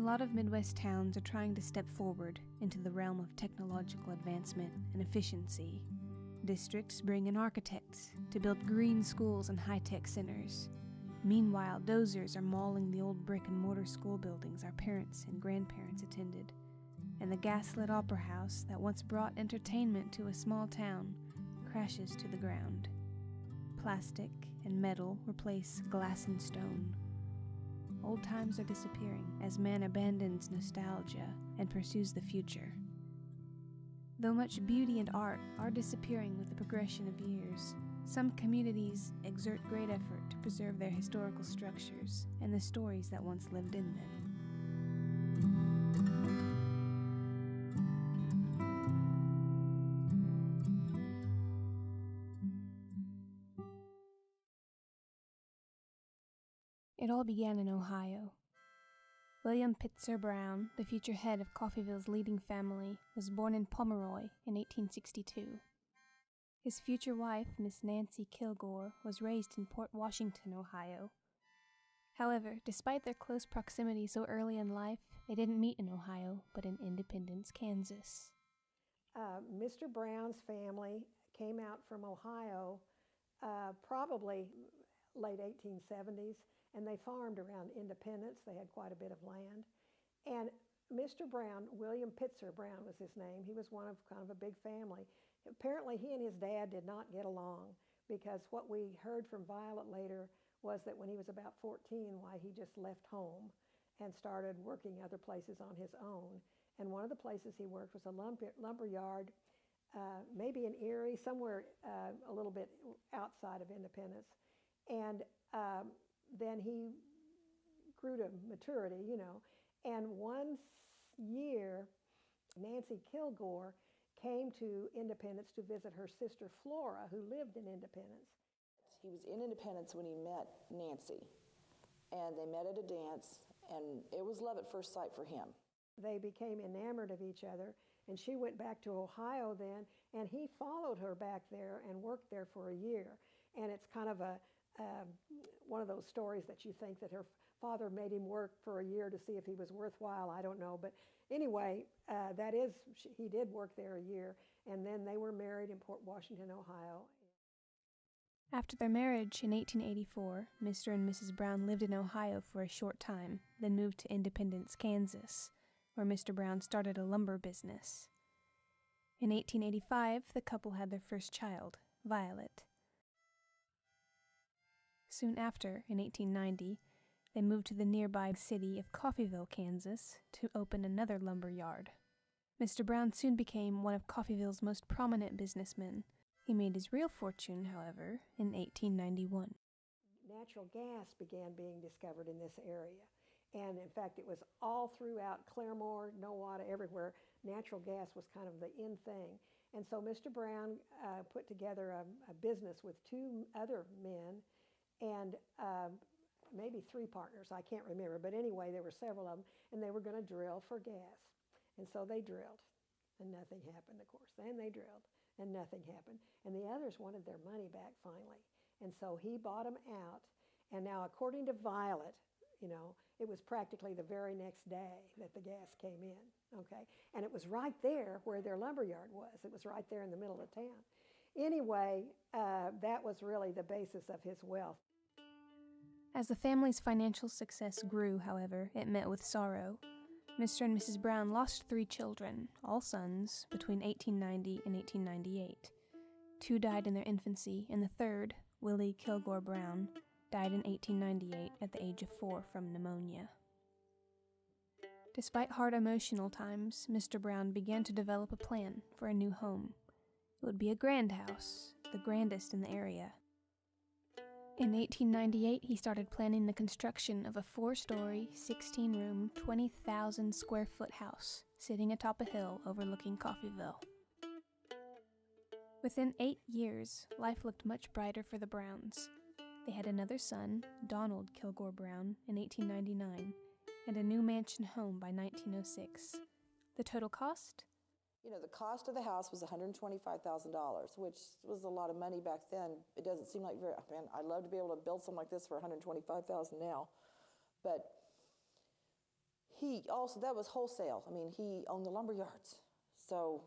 lot of Midwest towns are trying to step forward into the realm of technological advancement and efficiency. Districts bring in architects to build green schools and high-tech centers. Meanwhile, dozers are mauling the old brick-and-mortar school buildings our parents and grandparents attended, and the gaslit opera house that once brought entertainment to a small town crashes to the ground. Plastic and metal replace glass and stone. Old times are disappearing as man abandons nostalgia and pursues the future. Though much beauty and art are disappearing with the progression of years, some communities exert great effort to preserve their historical structures and the stories that once lived in them. It all began in Ohio. William Pitzer Brown, the future head of Coffeyville's leading family, was born in Pomeroy in 1862. His future wife, Miss Nancy Kilgore, was raised in Port Washington, Ohio. However, despite their close proximity so early in life, they didn't meet in Ohio, but in Independence, Kansas. Mr. Brown's family came out from Ohio probably late 1870s, and they farmed around Independence. They had quite a bit of land. And Mr. Brown, William Pitzer Brown was his name, he was one of kind of a big family. Apparently he and his dad did not get along, because what we heard from Violet later was that when he was about 14, why he just left home and started working other places on his own. And one of the places he worked was a lumber yard, maybe in Erie, somewhere a little bit outside of Independence. And then he grew to maturity, you know. And one year, Nancy Kilgore came to Independence to visit her sister Flora, who lived in Independence. He was in Independence when he met Nancy, and they met at a dance, and it was love at first sight for him. They became enamored of each other, and she went back to Ohio then, and he followed her back there and worked there for a year. And it's kind of one of those stories that you think that her father made him work for a year to see if he was worthwhile. I don't know, but anyway, he did work there a year, and then they were married in Port Washington, Ohio. After their marriage in 1884, Mr. and Mrs. Brown lived in Ohio for a short time, then moved to Independence, Kansas, where Mr. Brown started a lumber business. In 1885, the couple had their first child, Violet. Soon after, in 1890, they moved to the nearby city of Coffeyville, Kansas, to open another lumber yard. Mr. Brown soon became one of Coffeyville's most prominent businessmen. He made his real fortune, however, in 1891. Natural gas began being discovered in this area. And in fact, it was all throughout Claremore, Nowata, everywhere. Natural gas was kind of the in thing. And so Mr. Brown put together a business with two other men and maybe three partners, I can't remember. But anyway, there were several of them, and they were going to drill for gas. And so they drilled, and nothing happened, of course. Then they drilled, and nothing happened. And the others wanted their money back finally. And so he bought them out. And now, according to Violet, you know, it was practically the very next day that the gas came in, okay? And it was right there where their lumber yard was. It was right there in the middle of town. Anyway, that was really the basis of his wealth. As the family's financial success grew, however, it met with sorrow. Mr. and Mrs. Brown lost 3 children, all sons, between 1890 and 1898. 2 died in their infancy, and the third, Willie Kilgore Brown, died in 1898 at the age of 4 from pneumonia. Despite hard emotional times, Mr. Brown began to develop a plan for a new home. It would be a grand house, the grandest in the area. In 1898, he started planning the construction of a 4-story, 16-room, 20,000 square foot house sitting atop a hill overlooking Coffeyville. Within 8 years, life looked much brighter for the Browns. They had another son, Donald Kilgore Brown, in 1899, and a new mansion home by 1906. The total cost? You know, the cost of the house was $125,000, which was a lot of money back then. It doesn't seem like very, man, I'd love to be able to build something like this for $125,000 now. But he also, that was wholesale. I mean, he owned the lumber yards. So,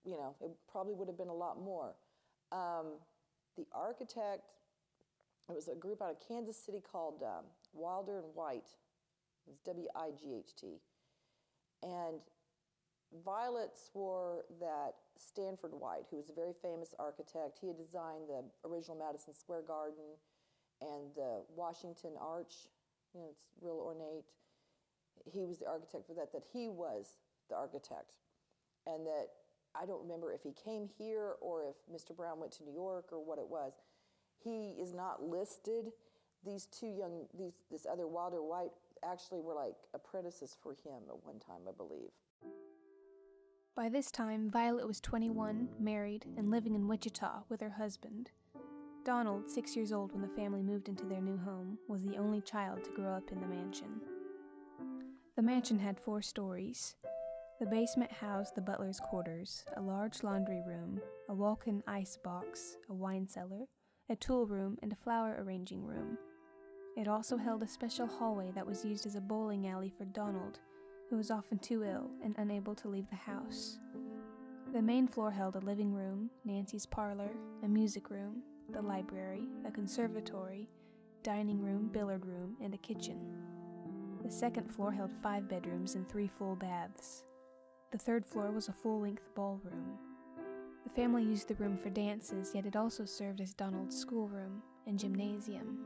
you know, it probably would have been a lot more. The architect, it was a group out of Kansas City called Wilder and White. It was W-I-G-H-T. And Violet swore that Stanford White, who was a very famous architect, he had designed the original Madison Square Garden and the Washington Arch. You know, it's real ornate. He was the architect for that, that he was the architect. And that, I don't remember if he came here or if Mr. Brown went to New York or what it was. He is not listed. These two young, this other Wilder White actually were like apprentices for him at one time, I believe. By this time, Violet was 21, married, and living in Wichita with her husband. Donald, 6 years old when the family moved into their new home, was the only child to grow up in the mansion. The mansion had 4 stories. The basement housed the butler's quarters, a large laundry room, a walk-in ice box, a wine cellar, a tool room, and a flower arranging room. It also held a special hallway that was used as a bowling alley for Donald, who was often too ill and unable to leave the house. The main floor held a living room, Nancy's parlor, a music room, the library, a conservatory, dining room, billiard room, and a kitchen. The second floor held 5 bedrooms and 3 full baths. The third floor was a full-length ballroom. The family used the room for dances, yet it also served as Donald's schoolroom and gymnasium.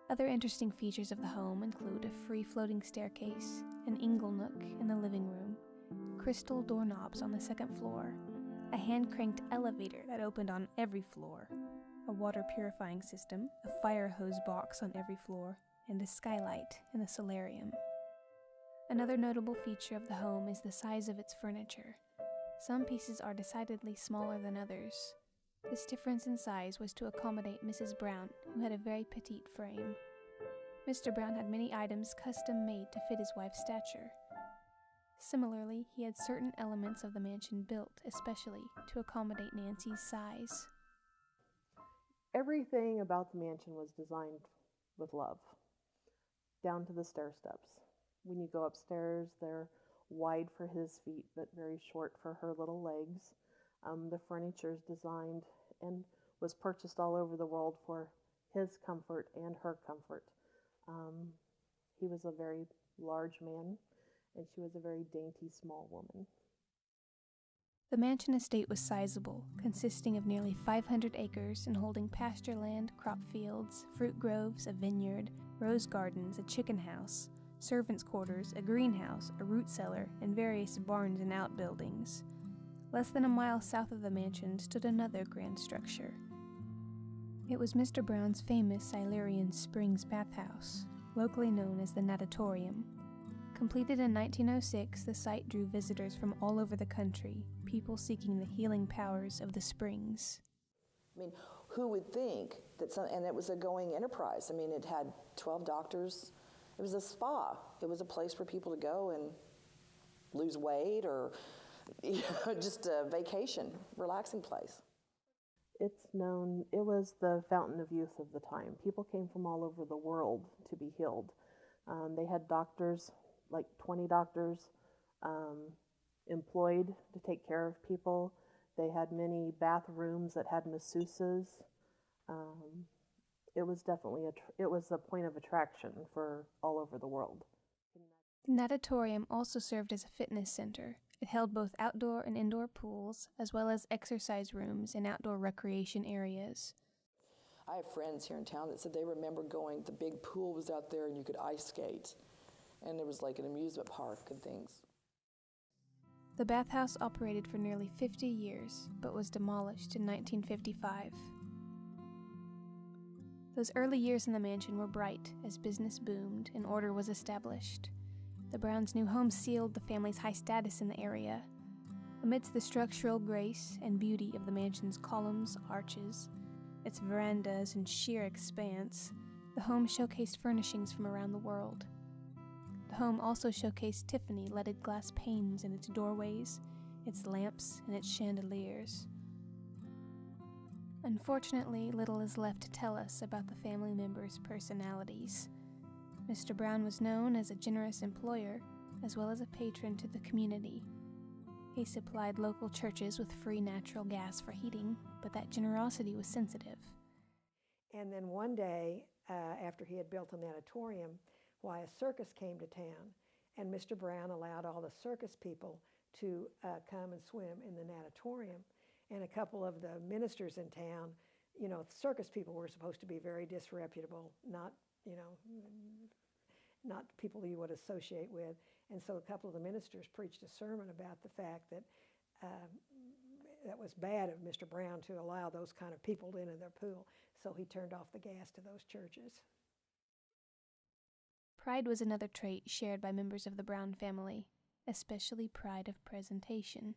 Other interesting features of the home include a free floating staircase, an ingle nook in the living room, crystal doorknobs on the second floor, a hand-cranked elevator that opened on every floor, a water purifying system, a fire hose box on every floor, and a skylight in the solarium. Another notable feature of the home is the size of its furniture. Some pieces are decidedly smaller than others. This difference in size was to accommodate Mrs. Brown, who had a very petite frame. Mr. Brown had many items custom-made to fit his wife's stature. Similarly, he had certain elements of the mansion built especially to accommodate Nancy's size. Everything about the mansion was designed with love, down to the stair steps. When you go upstairs, they're wide for his feet, but very short for her little legs. The furniture is designed and was purchased all over the world for his comfort and her comfort. He was a very large man, and she was a very dainty, small woman. The mansion estate was sizable, consisting of nearly 500 acres and holding pasture land, crop fields, fruit groves, a vineyard, rose gardens, a chicken house, servants' quarters, a greenhouse, a root cellar, and various barns and outbuildings. Less than a mile south of the mansion stood another grand structure. It was Mr. Brown's famous Silurian Springs bathhouse, locally known as the Natatorium. Completed in 1906, the site drew visitors from all over the country, people seeking the healing powers of the springs. I mean, who would think that and it was a going enterprise. I mean, it had 12 doctors. It was a spa. It was a place for people to go and lose weight or just a vacation, relaxing place. It's known, it was the fountain of youth of the time. People came from all over the world to be healed. They had doctors, like 20 doctors, employed to take care of people. They had many bathrooms that had masseuses. It was definitely it was a point of attraction for all over the world. The Natatorium also served as a fitness center. It held both outdoor and indoor pools, as well as exercise rooms and outdoor recreation areas. I have friends here in town that said they remember going, the big pool was out there and you could ice skate. And there was like an amusement park and things. The bathhouse operated for nearly 50 years, but was demolished in 1955. Those early years in the mansion were bright as business boomed and order was established. The Browns' new home sealed the family's high status in the area. Amidst the structural grace and beauty of the mansion's columns, arches, its verandas, and sheer expanse, the home showcased furnishings from around the world. The home also showcased Tiffany-leaded glass panes in its doorways, its lamps, and its chandeliers. Unfortunately, little is left to tell us about the family members' personalities. Mr. Brown was known as a generous employer, as well as a patron to the community. He supplied local churches with free natural gas for heating, but that generosity was sensitive. And then one day, after he had built a natatorium, why a circus came to town, and Mr. Brown allowed all the circus people to come and swim in the natatorium. And a couple of the ministers in town, you know, circus people were supposed to be very disreputable, not, you know, not people you would associate with. And so a couple of the ministers preached a sermon about the fact that that was bad of Mr. Brown to allow those kind of people into their pool. So he turned off the gas to those churches. Pride was another trait shared by members of the Brown family, especially pride of presentation.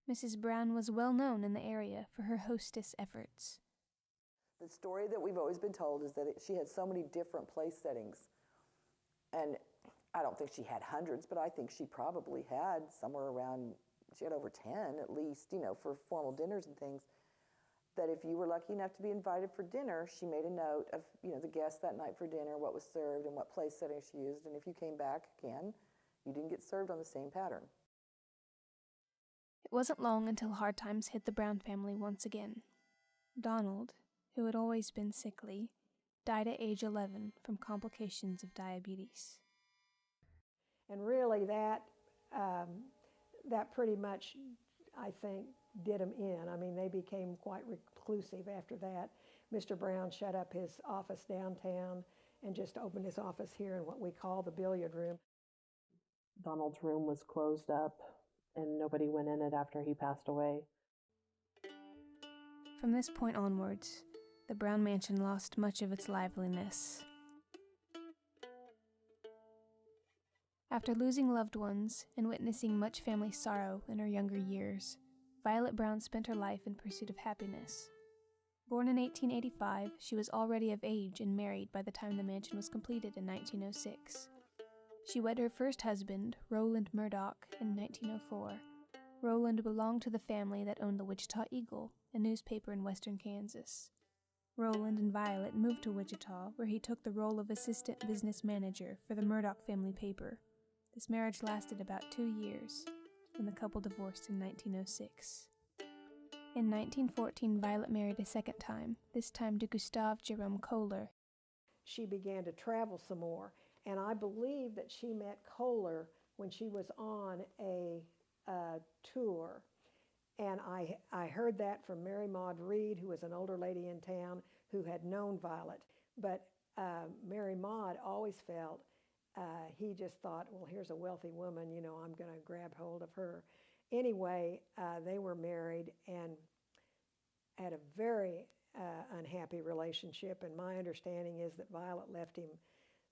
Mrs. Brown was well known in the area for her hostess efforts. The story that we've always been told is that she had so many different place settings. And I don't think she had hundreds, but I think she probably had somewhere around, she had over 10 at least, you know, for formal dinners and things. That if you were lucky enough to be invited for dinner, she made a note of, you know, the guests that night for dinner, what was served and what place setting she used. And if you came back again, you didn't get served on the same pattern. It wasn't long until hard times hit the Brown family once again. Donald, who had always been sickly, died at age 11 from complications of diabetes. And really that pretty much, I think, did them in. I mean, they became quite reclusive after that. Mr. Brown shut up his office downtown and just opened his office here in what we call the billiard room. Donald's room was closed up, and nobody went in it after he passed away. From this point onwards, the Brown mansion lost much of its liveliness. After losing loved ones and witnessing much family sorrow in her younger years, Violet Brown spent her life in pursuit of happiness. Born in 1885, she was already of age and married by the time the mansion was completed in 1906. She wed her first husband, Roland Murdoch, in 1904. Roland belonged to the family that owned the Wichita Eagle, a newspaper in western Kansas. Roland and Violet moved to Wichita, where he took the role of assistant business manager for the Murdoch family paper. This marriage lasted about 2 years, when the couple divorced in 1906. In 1914, Violet married a second time, this time to Gustave Jerome Kohler. She began to travel some more, and I believe that she met Kohler when she was on a tour. And I heard that from Mary Maud Reed, who was an older lady in town who had known Violet. But Mary Maud always felt, he just thought, well, here's a wealthy woman, you know, I'm going to grab hold of her. Anyway, they were married and had a very unhappy relationship. And my understanding is that Violet left him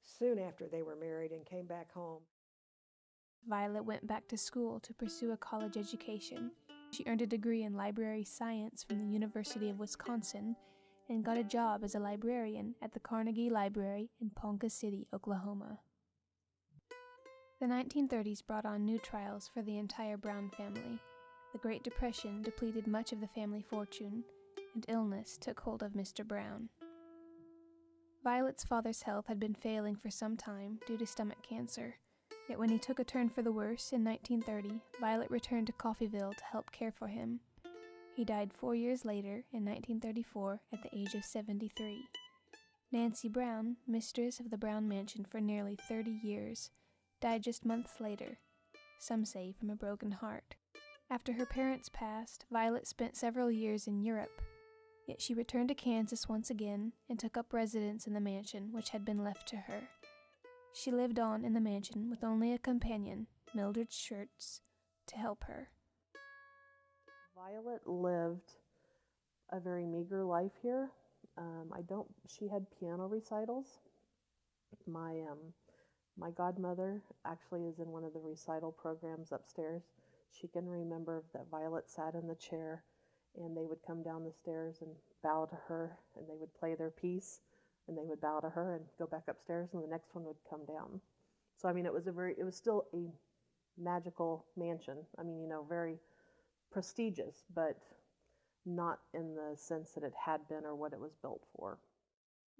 soon after they were married and came back home. Violet went back to school to pursue a college education. She earned a degree in library science from the University of Wisconsin and got a job as a librarian at the Carnegie Library in Ponca City, Oklahoma. The 1930s brought on new trials for the entire Brown family. The Great Depression depleted much of the family fortune, and illness took hold of Mr. Brown. Violet's father's health had been failing for some time due to stomach cancer. Yet when he took a turn for the worse in 1930, Violet returned to Coffeyville to help care for him. He died 4 years later, in 1934, at the age of 73. Nancy Brown, mistress of the Brown mansion for nearly 30 years, died just months later, some say from a broken heart. After her parents passed, Violet spent several years in Europe. Yet she returned to Kansas once again and took up residence in the mansion which had been left to her. She lived on in the mansion with only a companion, Mildred Schertz, to help her. Violet lived a very meager life here. She had piano recitals. My godmother actually is in one of the recital programs upstairs. She can remember that Violet sat in the chair and they would come down the stairs and bow to her, and they would play their piece, and they would bow to her and go back upstairs, and the next one would come down. So, I mean, it was still a magical mansion. I mean, you know, very prestigious, but not in the sense that it had been or what it was built for.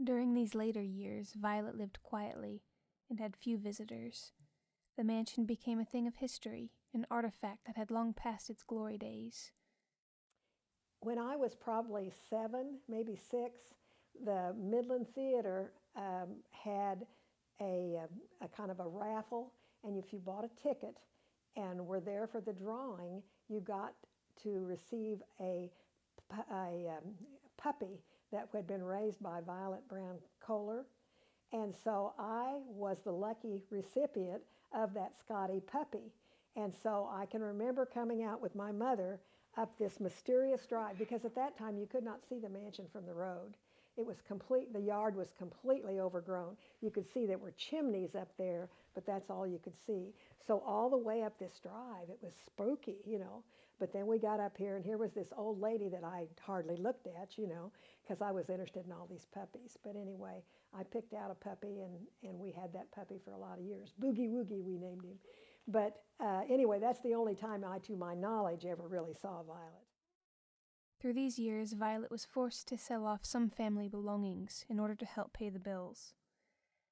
During these later years, Violet lived quietly. and had few visitors. The mansion became a thing of history, an artifact that had long passed its glory days. When I was probably 7, maybe 6, the Midland Theater had a kind of a raffle, and if you bought a ticket and were there for the drawing, you got to receive a puppy that had been raised by Violet Brown Kohler. And so I was the lucky recipient of that Scotty puppy. And so I can remember coming out with my mother up this mysterious drive, because at that time you could not see the mansion from the road. It was complete, the yard was completely overgrown. You could see there were chimneys up there, but that's all you could see. So all the way up this drive, it was spooky, you know. But then we got up here, and here was this old lady that I hardly looked at, you know, because I was interested in all these puppies. But anyway, I picked out a puppy, and we had that puppy for a lot of years. Boogie Woogie, we named him. But anyway, that's the only time I, to my knowledge, ever really saw Violet. Through these years, Violet was forced to sell off some family belongings in order to help pay the bills.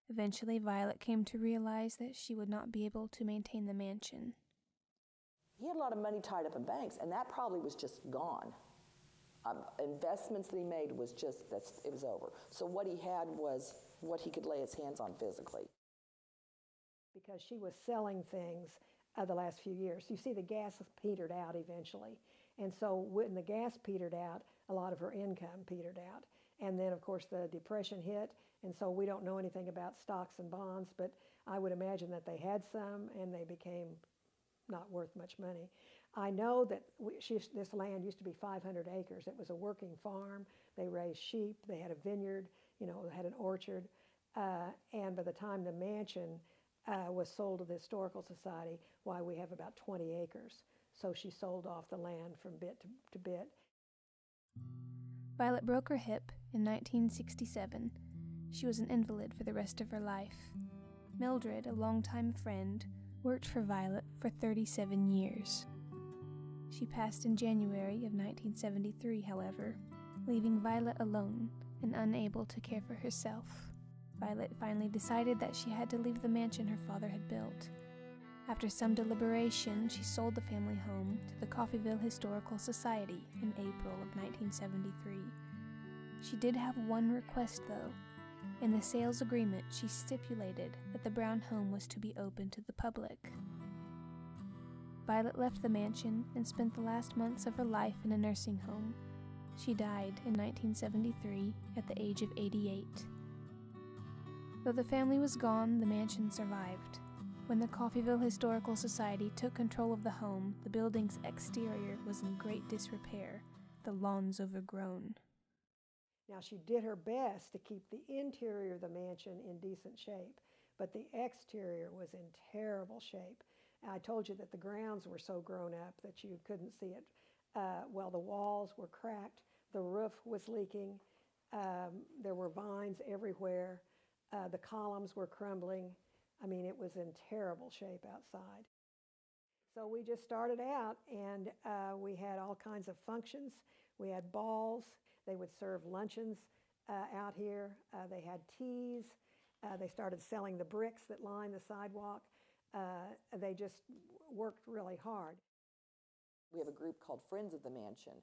Eventually, Violet came to realize that she would not be able to maintain the mansion. He had a lot of money tied up in banks, and that probably was just gone. Investments that he made was just, it was over. So what he had was what he could lay his hands on physically. Because she was selling things the last few years. You see, the gas petered out eventually. And so when the gas petered out, a lot of her income petered out. And then, of course, the Depression hit, and so we don't know anything about stocks and bonds, but I would imagine that they had some, and they became not worth much money. I know that this land used to be 500 acres. It was a working farm. They raised sheep. They had a vineyard, you know, they had an orchard. And by the time the mansion was sold to the Historical Society, why, we have about 20 acres. So she sold off the land from bit to bit. Violet broke her hip in 1967. She was an invalid for the rest of her life. Mildred, a longtime friend, worked for Violet for 37 years. She passed in January of 1973, however, leaving Violet alone and unable to care for herself. Violet finally decided that she had to leave the mansion her father had built. After some deliberation, she sold the family home to the Coffeyville Historical Society in April of 1973. She did have one request, though. In the sales agreement, she stipulated that the Brown home was to be open to the public. Violet left the mansion and spent the last months of her life in a nursing home. She died in 1973 at the age of 88. Though the family was gone, the mansion survived. When the Coffeyville Historical Society took control of the home, the building's exterior was in great disrepair, the lawns overgrown. Now, she did her best to keep the interior of the mansion in decent shape, but the exterior was in terrible shape. I told you that the grounds were so grown up that you couldn't see it. Well, the walls were cracked, the roof was leaking, there were vines everywhere, the columns were crumbling. I mean, it was in terrible shape outside. So we just started out, and we had all kinds of functions. We had balls. They would serve luncheons out here. They had teas. They started selling the bricks that line the sidewalk. They just worked really hard. We have a group called Friends of the Mansion,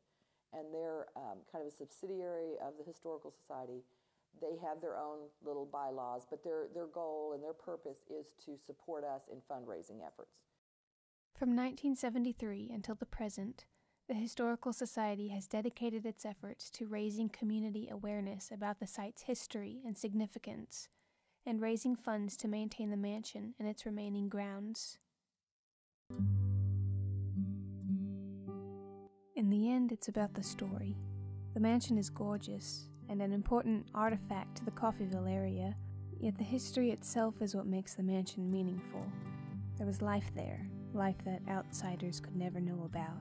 and they're kind of a subsidiary of the Historical Society. They have their own little bylaws, but their goal and their purpose is to support us in fundraising efforts. From 1973 until the present, the Historical Society has dedicated its efforts to raising community awareness about the site's history and significance, and raising funds to maintain the mansion and its remaining grounds. In the end, it's about the story. The mansion is gorgeous and an important artifact to the Coffeyville area, yet the history itself is what makes the mansion meaningful. There was life there, life that outsiders could never know about.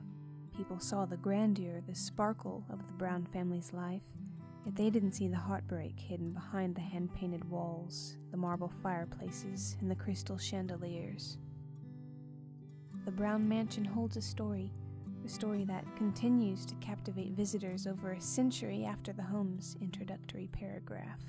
People saw the grandeur, the sparkle of the Brown family's life, yet they didn't see the heartbreak hidden behind the hand-painted walls, the marble fireplaces, and the crystal chandeliers. The Brown mansion holds a story that continues to captivate visitors over a century after the home's introductory paragraph.